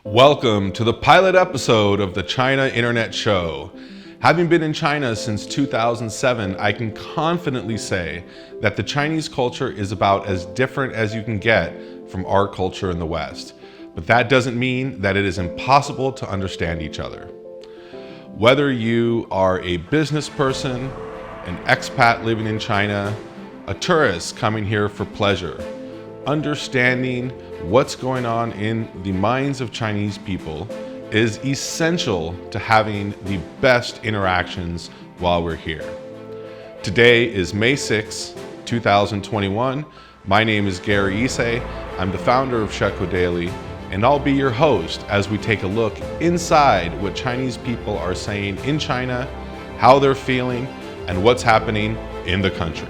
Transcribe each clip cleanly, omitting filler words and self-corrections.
Welcome to the pilot episode of the China Internet Show. Having been in China since 2007, I can confidently say that the Chinese culture is about as different as you can get from our culture in the West. But that doesn't mean that it is impossible to understand each other. Whether you are a business person, an expat living in China, a tourist coming here for pleasure, understanding what's going on in the minds of Chinese people is essential to having the best interactions while we're here. Today is May 6, 2021. My name is Gary Isse. I'm the founder of ShekouDaily, and I'll be your host as we take a look inside what Chinese people are saying in China, how they're feeling, and what's happening in the country.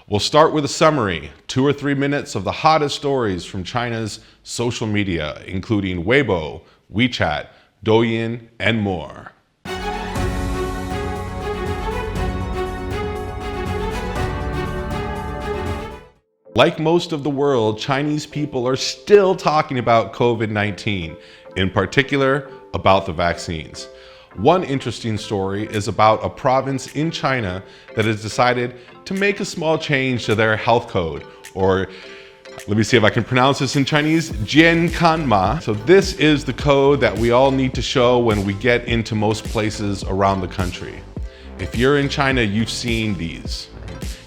We'll start with a summary, 2 or 3 minutes of the hottest stories from China's social media, including Weibo, WeChat, Douyin, and more. Like most of the world, Chinese people are still talking about COVID-19, in particular about the vaccines. One interesting story is about a province in China that has decided to make a small change to their health code, or let me see if I can pronounce this in Chinese, Jiankanma. So this is the code that we all need to show when we get into most places around the country. If you're in China, you've seen these.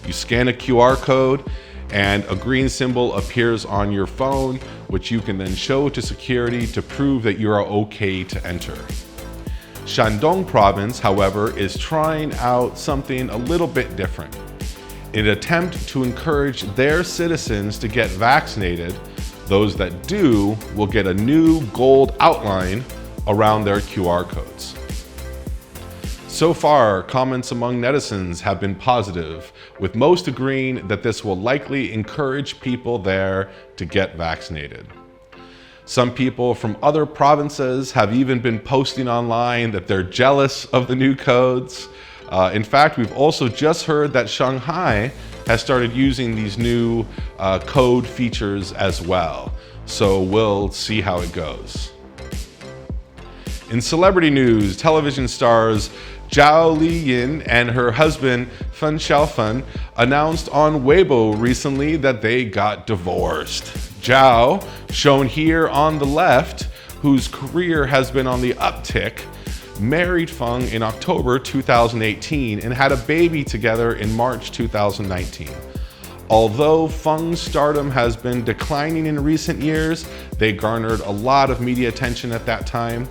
You scan a QR code and a green symbol appears on your phone, which you can then show to security to prove that you are okay to enter. Shandong province, however, is trying out something a little bit different. In an attempt to encourage their citizens to get vaccinated, those that do will get a new gold outline around their QR codes. So far, comments among netizens have been positive, with most agreeing that this will likely encourage people there to get vaccinated. Some people from other provinces have even been posting online that they're jealous of the new codes. In fact, we've also just heard that Shanghai has started using these new code features as well. So we'll see how it goes. In celebrity news, television stars Zhao Liyin and her husband Fen Xiaofan announced on Weibo recently that they got divorced. Zhao, shown here on the left, whose career has been on the uptick, married Feng in October 2018 and had a baby together in March 2019. Although Feng's stardom has been declining in recent years, they garnered a lot of media attention at that time.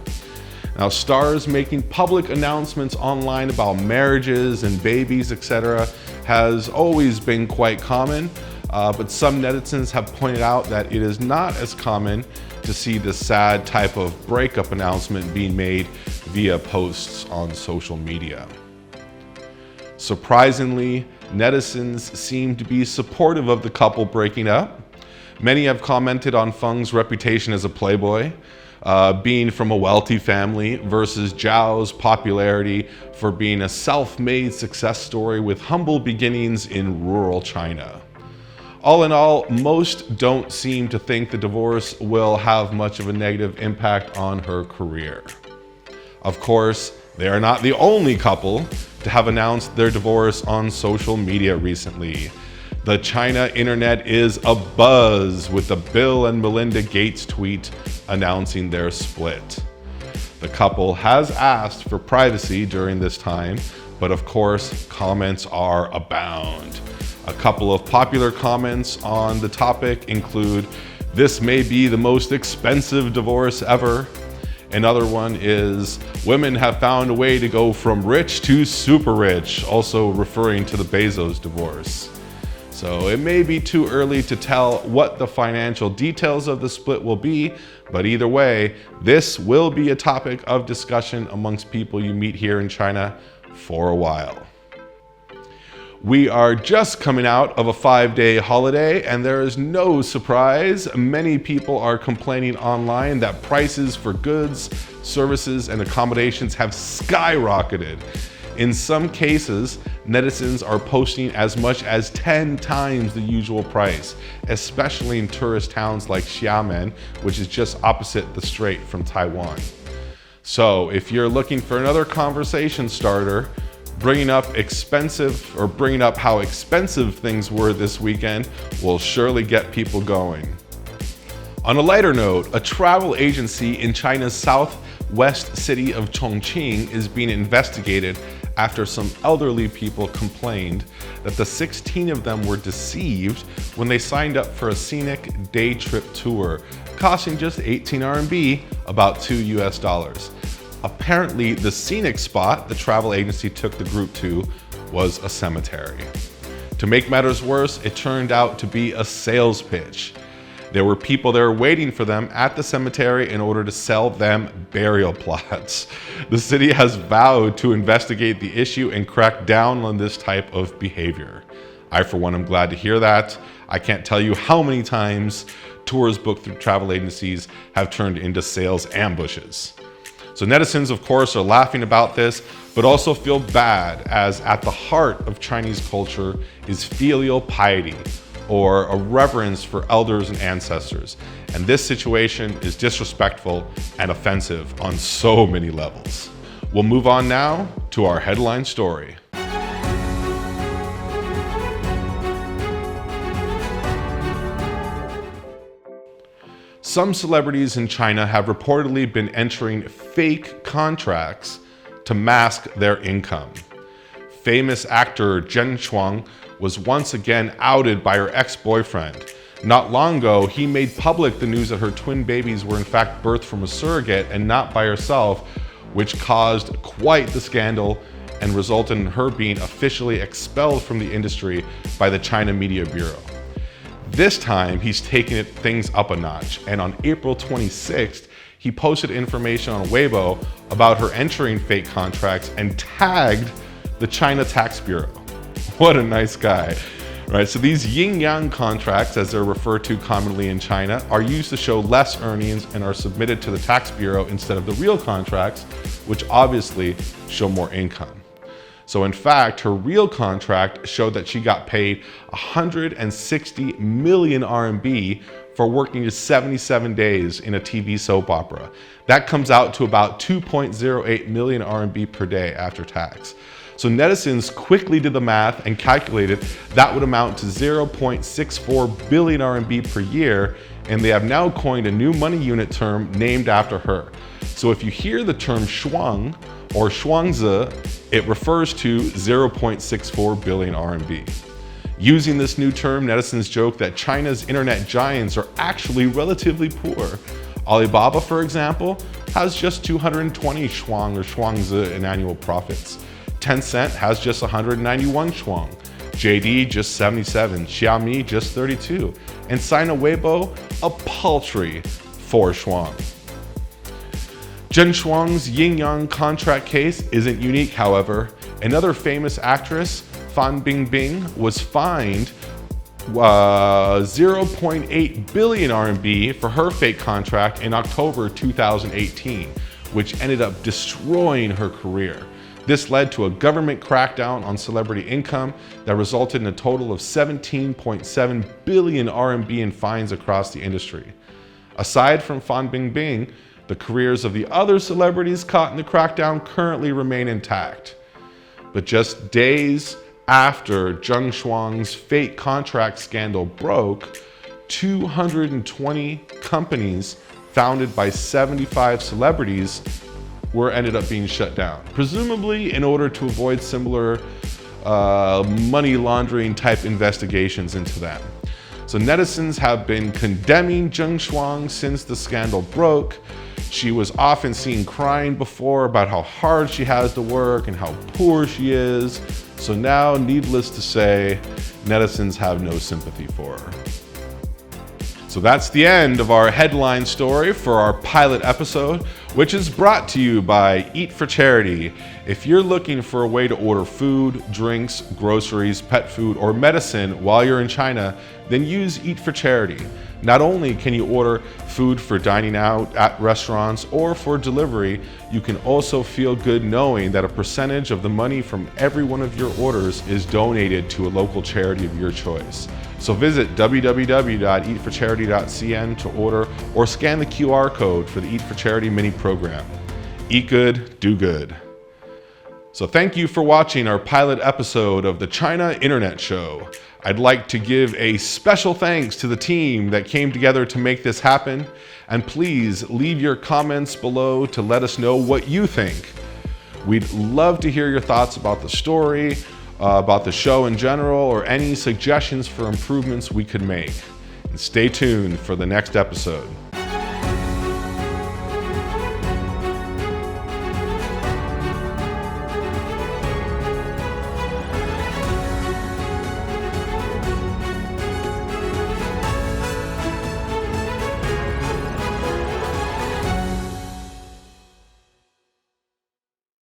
Now, stars making public announcements online about marriages and babies, etc., has always been quite common, but some netizens have pointed out that it is not as common to see this sad type of breakup announcement being made via posts on social media. Surprisingly, netizens seem to be supportive of the couple breaking up. Many have commented on Feng's reputation as a playboy, being from a wealthy family, versus Zhao's popularity for being a self-made success story with humble beginnings in rural China. All in all, most don't seem to think the divorce will have much of a negative impact on her career. Of course, they are not the only couple to have announced their divorce on social media recently. The China internet is abuzz with the Bill and Melinda Gates tweet announcing their split. The couple has asked for privacy during this time, but of course, comments are abound. A couple of popular comments on the topic include, "This may be the most expensive divorce ever." Another one is, "Women have found a way to go from rich to super rich," also referring to the Bezos divorce. So it may be too early to tell what the financial details of the split will be, but either way, this will be a topic of discussion amongst people you meet here in China for a while. We are just coming out of a 5-day holiday, and there is no surprise. Many people are complaining online that prices for goods, services, and accommodations have skyrocketed. In some cases, netizens are posting as much as 10 times the usual price, especially in tourist towns like Xiamen, which is just opposite the strait from Taiwan. So if you're looking for another conversation starter, bringing up how expensive things were this weekend will surely get people going. On a lighter note, a travel agency in China's southwest city of Chongqing is being investigated after some elderly people complained that the 16 of them were deceived when they signed up for a scenic day trip tour, costing just 18 RMB, about $2. Apparently, the scenic spot the travel agency took the group to was a cemetery. To make matters worse, it turned out to be a sales pitch. There were people there waiting for them at the cemetery in order to sell them burial plots. The city has vowed to investigate the issue and crack down on this type of behavior. I, for one, am glad to hear that. I can't tell you how many times tours booked through travel agencies have turned into sales ambushes. So netizens, of course, are laughing about this, but also feel bad, as at the heart of Chinese culture is filial piety, or a reverence for elders and ancestors. And this situation is disrespectful and offensive on so many levels. We'll move on now to our headline story. Some celebrities in China have reportedly been entering fake contracts to mask their income. Famous actor Zhen Shuang was once again outed by her ex-boyfriend. Not long ago, he made public the news that her twin babies were in fact birthed from a surrogate and not by herself, which caused quite the scandal and resulted in her being officially expelled from the industry by the China Media Bureau. This time, he's taking things up a notch, and on April 26th, he posted information on Weibo about her entering fake contracts and tagged the China Tax Bureau. What a nice guy, right? So these yin-yang contracts, as they're referred to commonly in China, are used to show less earnings and are submitted to the tax bureau instead of the real contracts, which obviously show more income. So in fact, her real contract showed that she got paid 160 million RMB for working just 77 days in a TV soap opera. That comes out to about 2.08 million RMB per day after tax. So netizens quickly did the math and calculated that would amount to 0.64 billion RMB per year, and they have now coined a new money unit term named after her. So if you hear the term shuang or ShuangZi, it refers to 0.64 billion RMB. Using this new term, netizens joke that China's internet giants are actually relatively poor. Alibaba, for example, has just 220 shuang or ShuangZi in annual profits. Tencent has just 191 shuang. JD just 77, Xiaomi just 32, and Sina Weibo a paltry 4 shuang. Zhen Shuang's yin-yang contract case isn't unique, however. Another famous actress, Fan Bingbing, was fined 0.8 billion RMB for her fake contract in October 2018, which ended up destroying her career. This led to a government crackdown on celebrity income that resulted in a total of 17.7 billion RMB in fines across the industry. Aside from Fan Bingbing, the careers of the other celebrities caught in the crackdown currently remain intact. But just days after Zhen Shuang's fake contract scandal broke, 220 companies founded by 75 celebrities ended up being shut down, presumably in order to avoid similar money laundering type investigations into them. So netizens have been condemning Zhen Shuang since the scandal broke. She was often seen crying before about how hard she has to work and how poor she is. So now, needless to say, netizens have no sympathy for her. So that's the end of our headline story for our pilot episode, which is brought to you by Eat for Charity. If you're looking for a way to order food, drinks, groceries, pet food, or medicine while you're in China, then use Eat for Charity. Not only can you order food for dining out at restaurants or for delivery, you can also feel good knowing that a percentage of the money from every one of your orders is donated to a local charity of your choice. So visit www.eatforcharity.cn to order or scan the QR code for the Eat for Charity mini program. Eat good, do good. So thank you for watching our pilot episode of the China Internet Show. I'd like to give a special thanks to the team that came together to make this happen. And please leave your comments below to let us know what you think. We'd love to hear your thoughts about the story, about the show in general, or any suggestions for improvements we could make. And stay tuned for the next episode.